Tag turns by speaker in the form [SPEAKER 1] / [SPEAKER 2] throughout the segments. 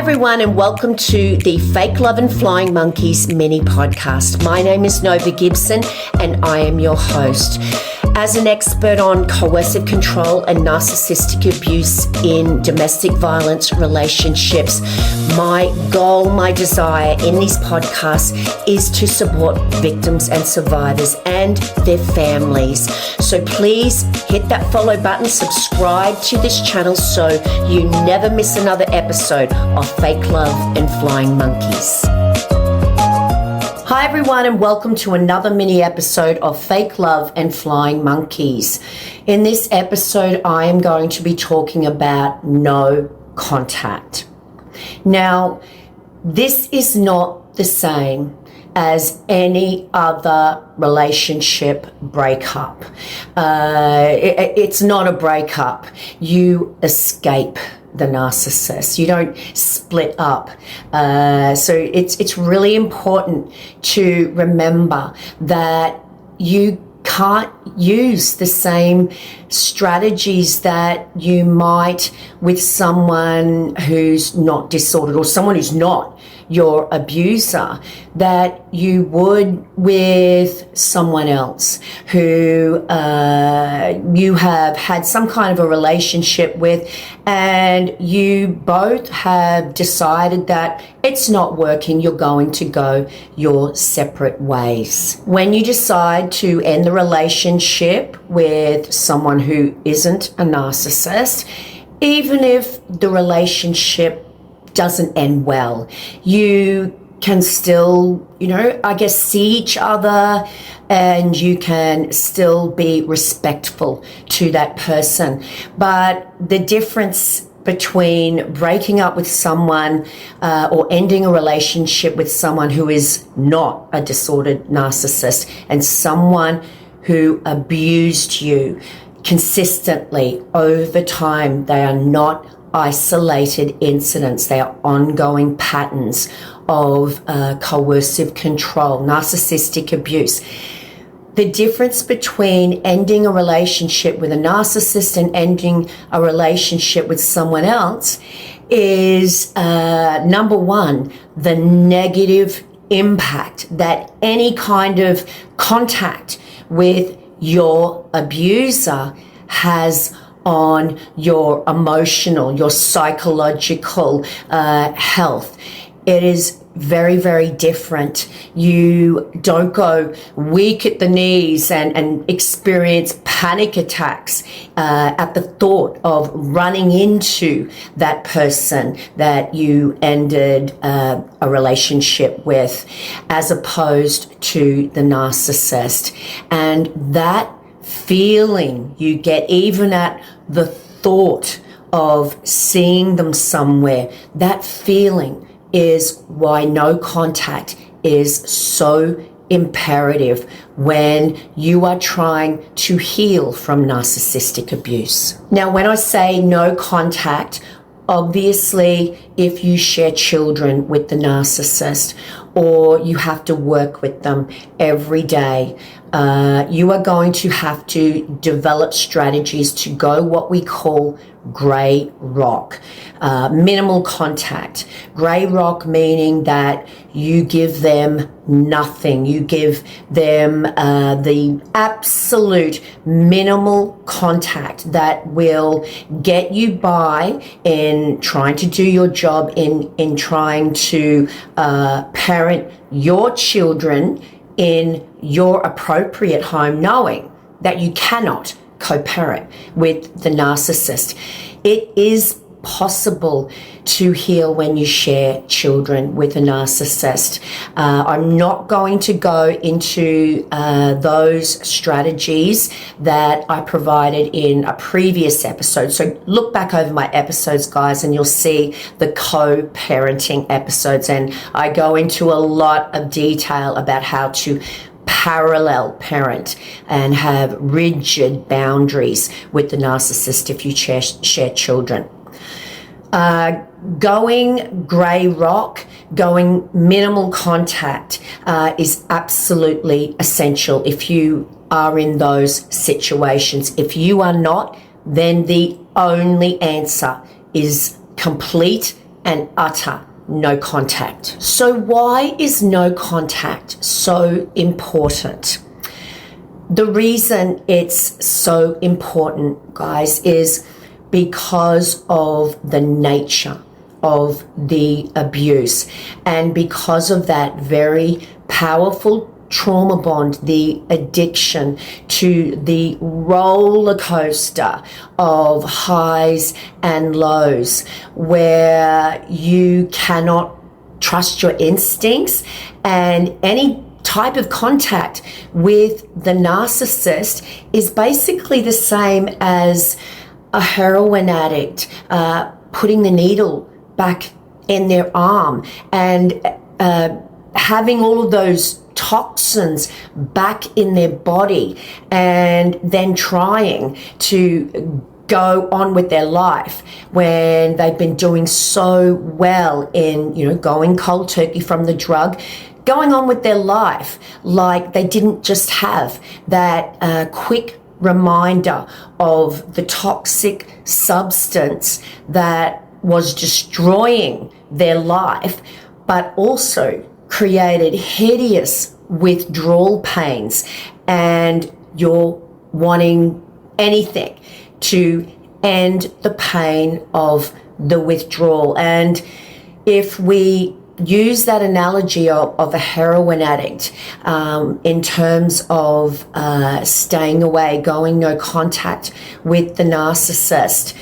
[SPEAKER 1] everyone, and welcome to the Fake Love and Flying Monkeys mini podcast. My name is Nova Gibson and I am your host. As an expert on coercive control and narcissistic abuse in domestic violence relationships, my goal, my desire in these podcasts is to support victims and survivors and their families. So please hit that follow button, subscribe to this channel so you never miss another episode of Fake Love and Flying Monkeys. Hi everyone, and welcome to another mini episode of Fake Love and Flying Monkeys. In this episode, I am going to be talking about no contact. Now, this is not the same as any other relationship breakup. It's not a breakup. You escape the narcissist. You don't split up. So it's really important to remember that you can't use the same strategies that you might with someone who's not disordered or someone who's not your abuser that you would with someone else who you have had some kind of a relationship with, and you both have decided that it's not working, you're going to go your separate ways. When you decide to end the relationship with someone who isn't a narcissist, even if the relationship doesn't end well, you can still, see each other, and you can still be respectful to that person. But the difference between breaking up with someone or ending a relationship with someone who is not a disordered narcissist and someone who abused you consistently over time, they are not isolated incidents. They are ongoing patterns of coercive control, narcissistic abuse. The difference between ending a relationship with a narcissist and ending a relationship with someone else is, number one, the negative impact that any kind of contact with your abuser has on your emotional, your psychological health. It is very, very different. You don't go weak at the knees and experience panic attacks at the thought of running into that person that you ended a relationship with, as opposed to the narcissist. And that feeling you get even at the thought of seeing them somewhere, that feeling is why no contact is so imperative when you are trying to heal from narcissistic abuse. Now, when I say no contact, obviously, if you share children with the narcissist or you have to work with them every day, you are going to have to develop strategies to go what we call grey rock, minimal contact. Grey rock meaning that you give them nothing. You give them the absolute minimal contact that will get you by in trying to do your job, in trying to parent your children in your appropriate home, knowing that you cannot co-parent with the narcissist. It is possible to heal when you share children with a narcissist. I'm not going to go into those strategies that I provided in a previous episode. So look back over my episodes, guys, and you'll see the co-parenting episodes. And I go into a lot of detail about how to parallel parent and have rigid boundaries with the narcissist if you share children. Going grey rock, going minimal contact is absolutely essential if you are in those situations. If you are not, then the only answer is complete and utter no contact. So why is no contact so important? The reason it's so important, guys, is because of the nature of the abuse, and because of that very powerful trauma bond, the addiction to the roller coaster of highs and lows, where you cannot trust your instincts, and any type of contact with the narcissist is basically the same as a heroin addict putting the needle back in their arm and having all of those toxins back in their body, and then trying to go on with their life when they've been doing so well in, going cold turkey from the drug, going on with their life like they didn't just have that quick reminder of the toxic substance that was destroying their life, but also created hideous withdrawal pains, and you're wanting anything to end the pain of the withdrawal. And if we use that analogy of a heroin addict in terms of staying away, going no contact with the narcissist,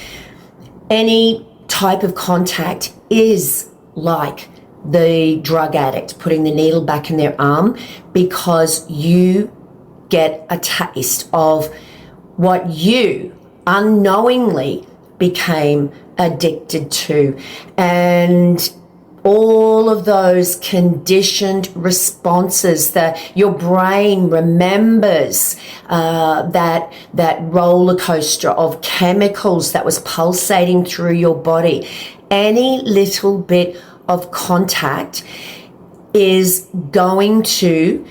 [SPEAKER 1] any type of contact is like the drug addict putting the needle back in their arm, because you get a taste of what you unknowingly became addicted to. And all of those conditioned responses that your brain remembers, that roller coaster of chemicals that was pulsating through your body. Any little bit of contact is going to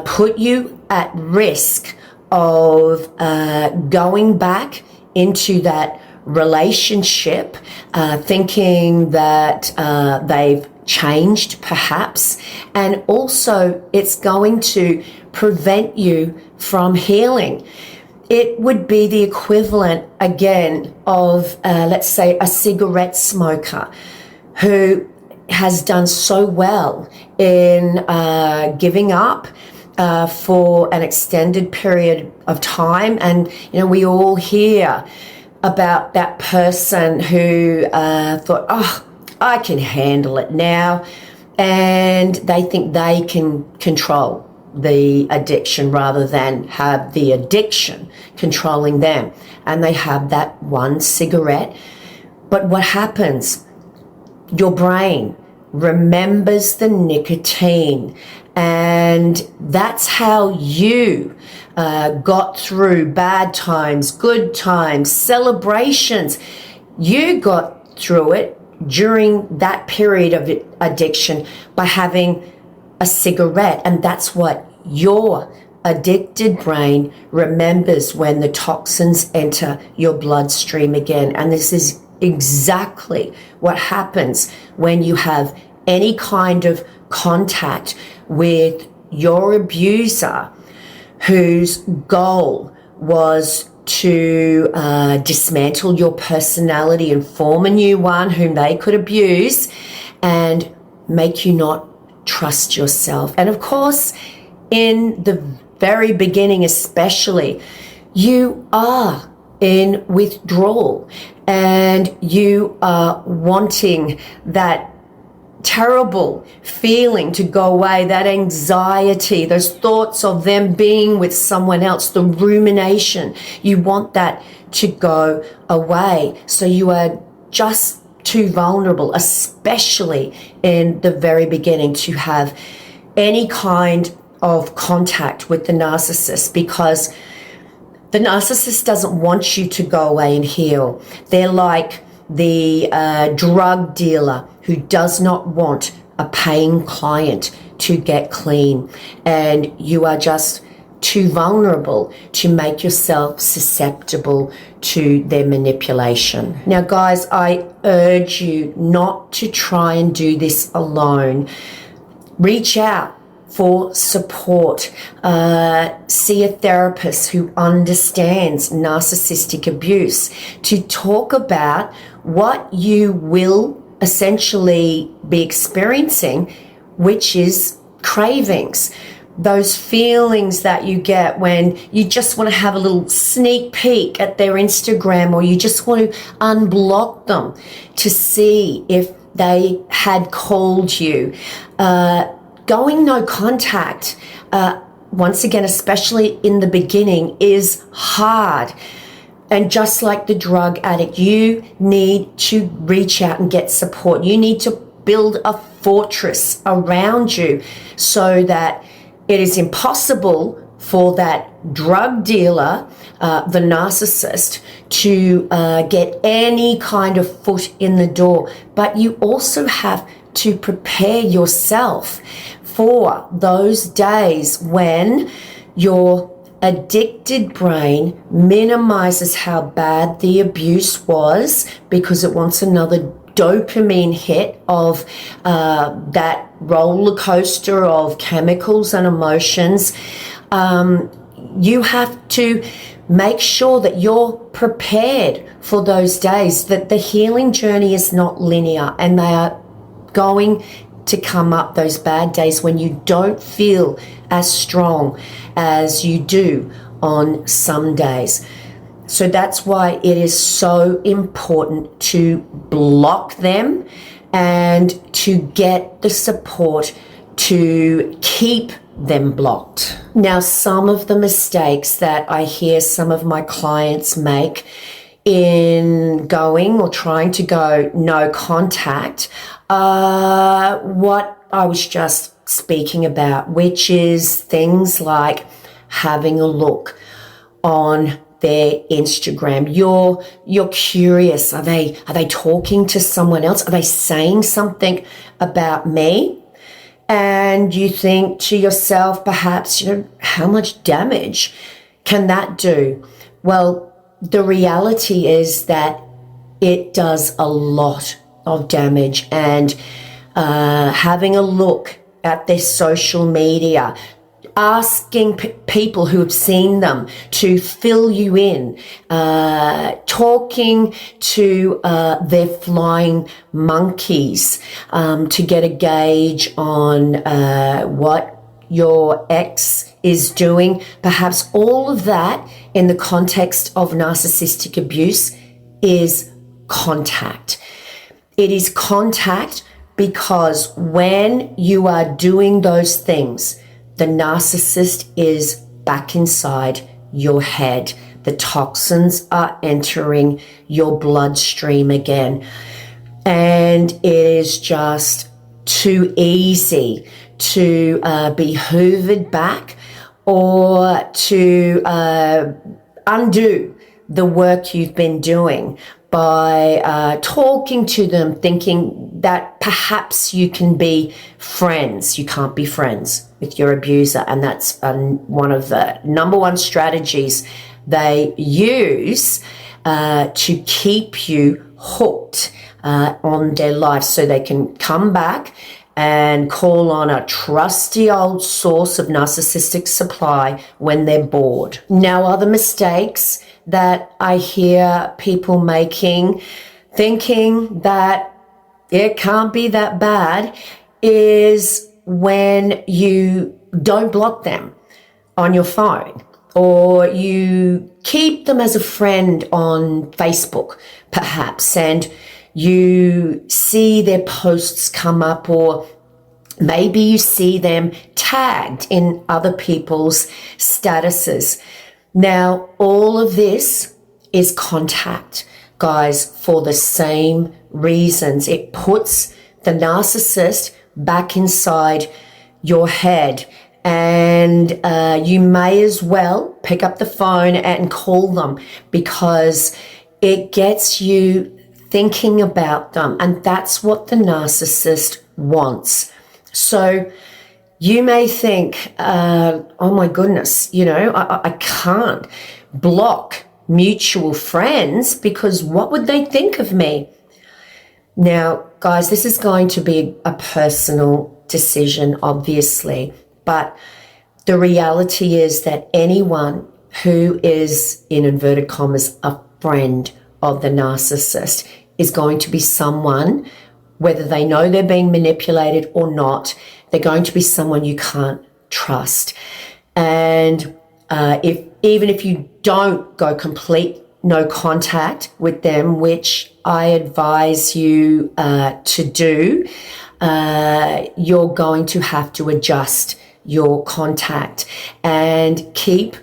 [SPEAKER 1] put you at risk of going back into that relationship, thinking that they've changed perhaps, and also it's going to prevent you from healing. It would be the equivalent again of let's say a cigarette smoker who has done so well in giving up for an extended period of time, and we all hear about that person who thought, I can handle it now, and they think they can control the addiction rather than have the addiction controlling them, and they have that one cigarette. But what happens? Your brain remembers the nicotine, and that's how you got through bad times, good times, celebrations. You got through it during that period of addiction by having a cigarette, and that's what your addicted brain remembers when the toxins enter your bloodstream again. And this is exactly what happens when you have any kind of contact with your abuser, whose goal was to dismantle your personality and form a new one whom they could abuse and make you not trust yourself. And of course, in the very beginning especially, you are in withdrawal and you are wanting that terrible feeling to go away, that anxiety, those thoughts of them being with someone else, the rumination. You want that to go away. So you are just too vulnerable, especially in the very beginning, to have any kind of contact with the narcissist, because the narcissist doesn't want you to go away and heal. They're like the drug dealer who does not want a paying client to get clean, and you are just too vulnerable to make yourself susceptible to their manipulation. Now, guys, I urge you not to try and do this alone. Reach out for support. See a therapist who understands narcissistic abuse to talk about what you will essentially be experiencing, which is cravings. Those feelings that you get when you just want to have a little sneak peek at their Instagram, or you just want to unblock them to see if they had called you. Going no contact, once again, especially in the beginning, is hard. And just like the drug addict, you need to reach out and get support. You need to build a fortress around you so that it is impossible for that drug dealer, the narcissist, to get any kind of foot in the door. But you also have to prepare yourself for those days when your addicted brain minimizes how bad the abuse was because it wants another dopamine hit of that roller coaster of chemicals and emotions. You have to make sure that you're prepared for those days, that the healing journey is not linear, and they are going to come up, those bad days when you don't feel as strong as you do on some days. So that's why it is so important to block them and to get the support to keep them blocked. Now, some of the mistakes that I hear some of my clients make in going or trying to go no contact are what I was just speaking about, which is things like having a look on their Instagram. You're curious. Are they talking to someone else? Are they saying something about me? And you think to yourself, perhaps, how much damage can that do? Well, the reality is that it does a lot of damage, and having a look at their social media, asking people who have seen them to fill you in, talking to their flying monkeys to get a gauge on what your ex is doing. Perhaps all of that in the context of narcissistic abuse is contact. It is contact because when you are doing those things, the narcissist is back inside your head. The toxins are entering your bloodstream again. And it is just too easy to be hoovered back or to undo the work you've been doing by talking to them, thinking that perhaps you can be friends. You can't be friends with your abuser, and that's one of the number one strategies they use to keep you hooked on their life, so they can come back and call on a trusty old source of narcissistic supply when they're bored. Now, other mistakes that I hear people making, thinking that it can't be that bad, is when you don't block them on your phone, or you keep them as a friend on Facebook, perhaps, and you see their posts come up, or maybe you see them tagged in other people's statuses. Now, all of this is contact, guys, for the same reasons. It puts the narcissist back inside your head, and you may as well pick up the phone and call them, because it gets you thinking about them, and that's what the narcissist wants. So You may think, oh my goodness, I can't block mutual friends because what would they think of me? Now, guys, this is going to be a personal decision, obviously, but the reality is that anyone who is, in inverted commas, a friend of the narcissist is going to be someone, whether they know they're being manipulated or not, they're going to be someone you can't trust. And even if you don't go complete no contact with them, which I advise you to do, you're going to have to adjust your contact and keep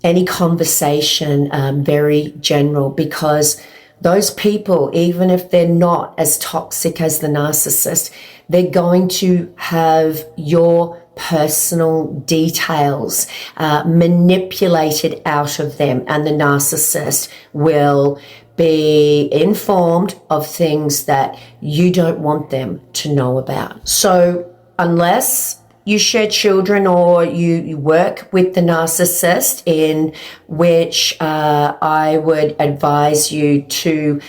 [SPEAKER 1] any conversation very general, because those people, even if they're not as toxic as the narcissist, they're going to have your personal details manipulated out of them, and the narcissist will be informed of things that you don't want them to know about. So unless you share children or you work with the narcissist, in which I would advise you to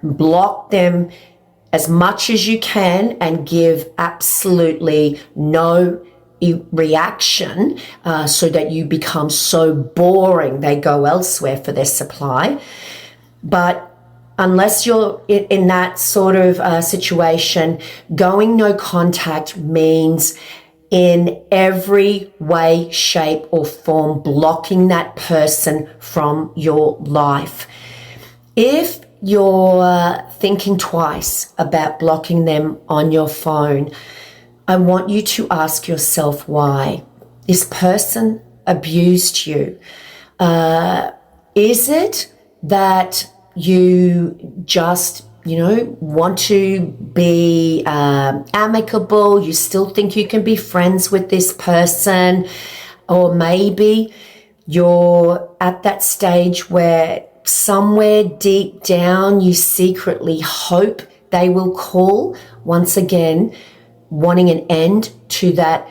[SPEAKER 1] block them as much as you can and give absolutely no reaction so that you become so boring they go elsewhere for their supply. But unless you're in that sort of situation, going no contact means in every way, shape or form blocking that person from your life. If you're thinking twice about blocking them on your phone, I want you to ask yourself why. This person abused you. Is it that you just, want to be amicable? You still think you can be friends with this person? Or maybe you're at that stage where somewhere deep down you secretly hope they will call, once again wanting an end to that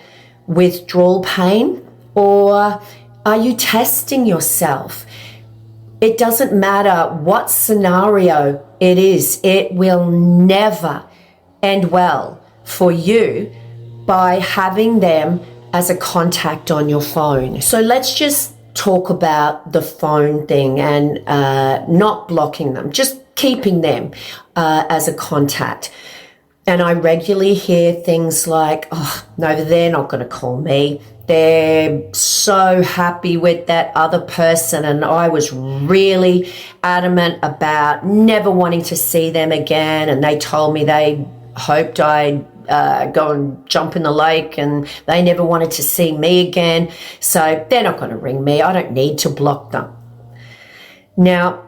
[SPEAKER 1] withdrawal pain? Or are you testing yourself? It doesn't matter what scenario it is, it will never end well for you by having them as a contact on your phone. So let's just talk about the phone thing and not blocking them, just keeping them as a contact. And I regularly hear things like, oh, no, they're not going to call me. They're so happy with that other person, and I was really adamant about never wanting to see them again, and they told me they hoped I'd go and jump in the lake, and they never wanted to see me again, so they're not going to ring me. I don't need to block them. Now,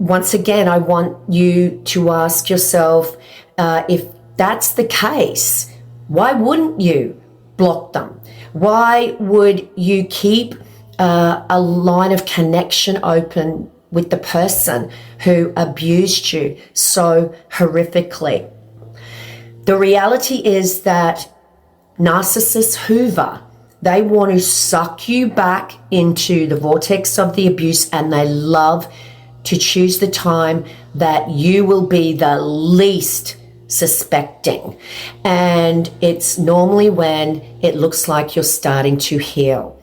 [SPEAKER 1] once again, I want you to ask yourself, if that's the case, why wouldn't you block them? Why would you keep a line of connection open with the person who abused you so horrifically? The reality is that narcissists hoover. They want to suck you back into the vortex of the abuse, and they love to choose the time that you will be the least suspecting. And it's normally when it looks like you're starting to heal.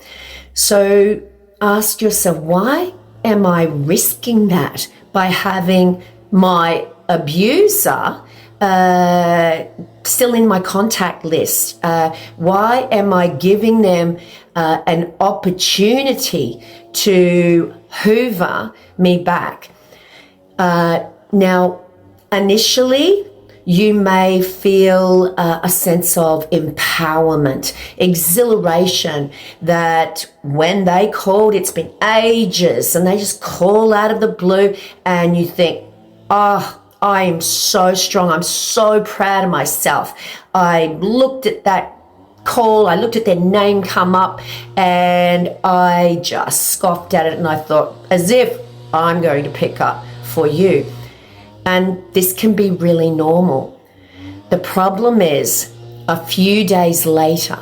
[SPEAKER 1] So ask yourself, why am I risking that by having my abuser still in my contact list? Why am I giving them an opportunity to hoover me back? Now, initially, you may feel a sense of empowerment, exhilaration, that when they called, it's been ages, and they just call out of the blue, and you think, oh, I am so strong. I'm so proud of myself. I looked at that call, I looked at their name come up, and I just scoffed at it, and I thought, as if I'm going to pick up for you. And this can be really normal. The problem is A few days later,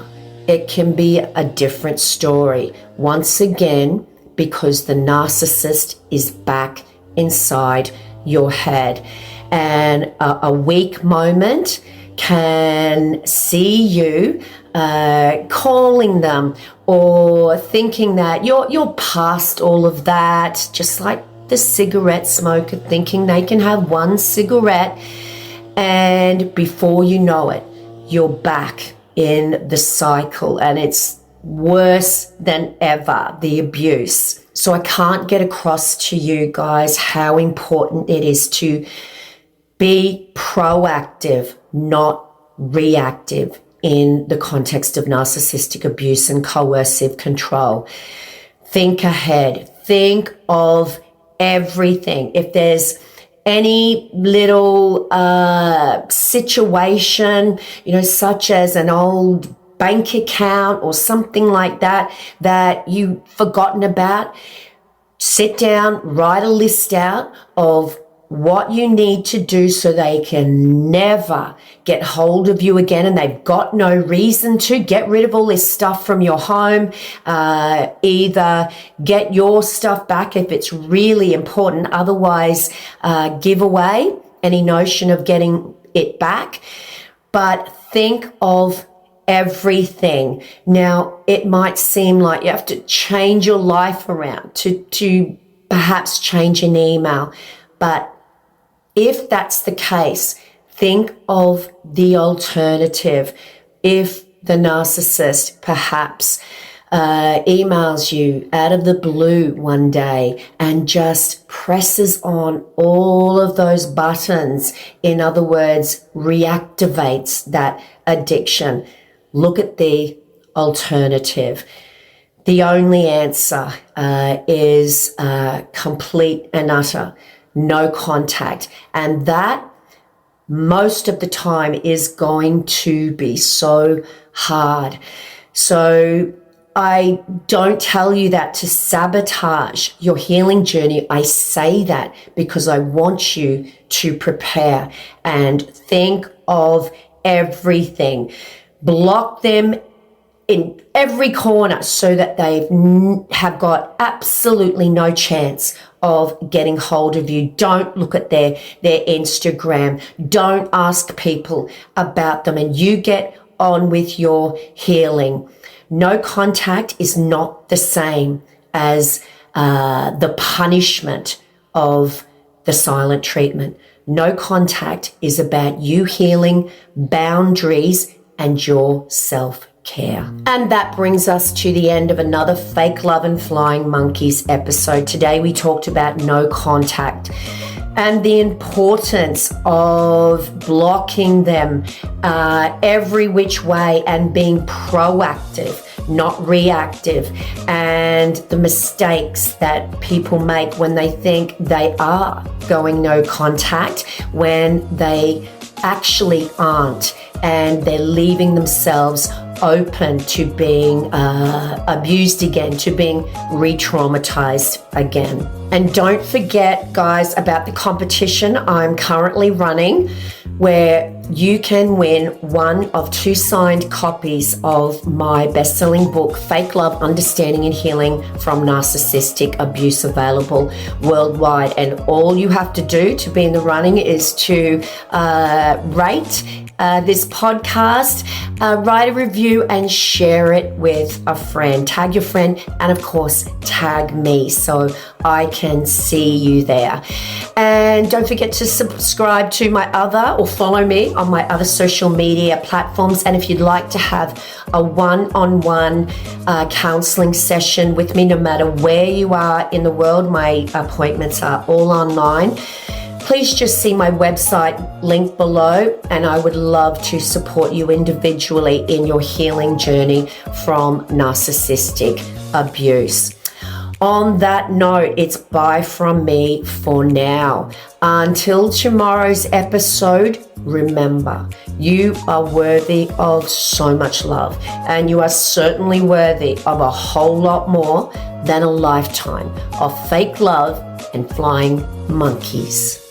[SPEAKER 1] it can be a different story. Once again, because the narcissist is back inside your head. And a weak moment can see you calling them or thinking that you're past all of that, just like the cigarette smoker thinking they can have one cigarette, and before you know it, you're back in the cycle, and it's worse than ever, the abuse. So I can't get across to you guys how important it is to be proactive, not reactive in the context of narcissistic abuse and coercive control. Think ahead. Think of everything. If there's any little situation, such as an old bank account or something like that, that you've forgotten about, sit down, write a list out of what you need to do so they can never get hold of you again, and they've got no reason to. Get rid of all this stuff from your home. Either get your stuff back if it's really important. Otherwise, give away any notion of getting it back. But think of everything. Now, it might seem like you have to change your life around to perhaps change an email, but if that's the case, think of the alternative. If the narcissist perhaps emails you out of the blue one day and just presses on all of those buttons, in other words, reactivates that addiction, look at the alternative. The only answer is complete and utter no contact. And that most of the time is going to be so hard. So I don't tell you that to sabotage your healing journey. I say that because I want you to prepare and think of everything. Block them in every corner so that they have got absolutely no chance of getting hold of you. Don't look at their Instagram. Don't ask people about them, and you get on with your healing. No contact is not the same as the punishment of the silent treatment. No contact is about you healing, boundaries, and your self-care. And that brings us to the end of another Fake Love and Flying Monkeys episode. Today we talked about no contact and the importance of blocking them every which way and being proactive, not reactive, and the mistakes that people make when they think they are going no contact when they actually aren't, and they're leaving themselves open to being abused again, to being re-traumatized again. And don't forget, guys, about the competition I'm currently running, where you can win one of 2 signed copies of my best-selling book, Fake Love, Understanding and Healing from Narcissistic Abuse, available worldwide. And all you have to do to be in the running is to rate this podcast, write a review, and share it with a friend. Tag your friend, and of course, tag me so I can see you there. And don't forget to subscribe to my other, or follow me on my other social media platforms. And if you'd like to have a one-on-one counseling session with me, no matter where you are in the world, my appointments are all online. Please just see my website link below, and I would love to support you individually in your healing journey from narcissistic abuse. On that note, it's bye from me for now. Until tomorrow's episode, remember, you are worthy of so much love, and you are certainly worthy of a whole lot more than a lifetime of fake love and flying monkeys.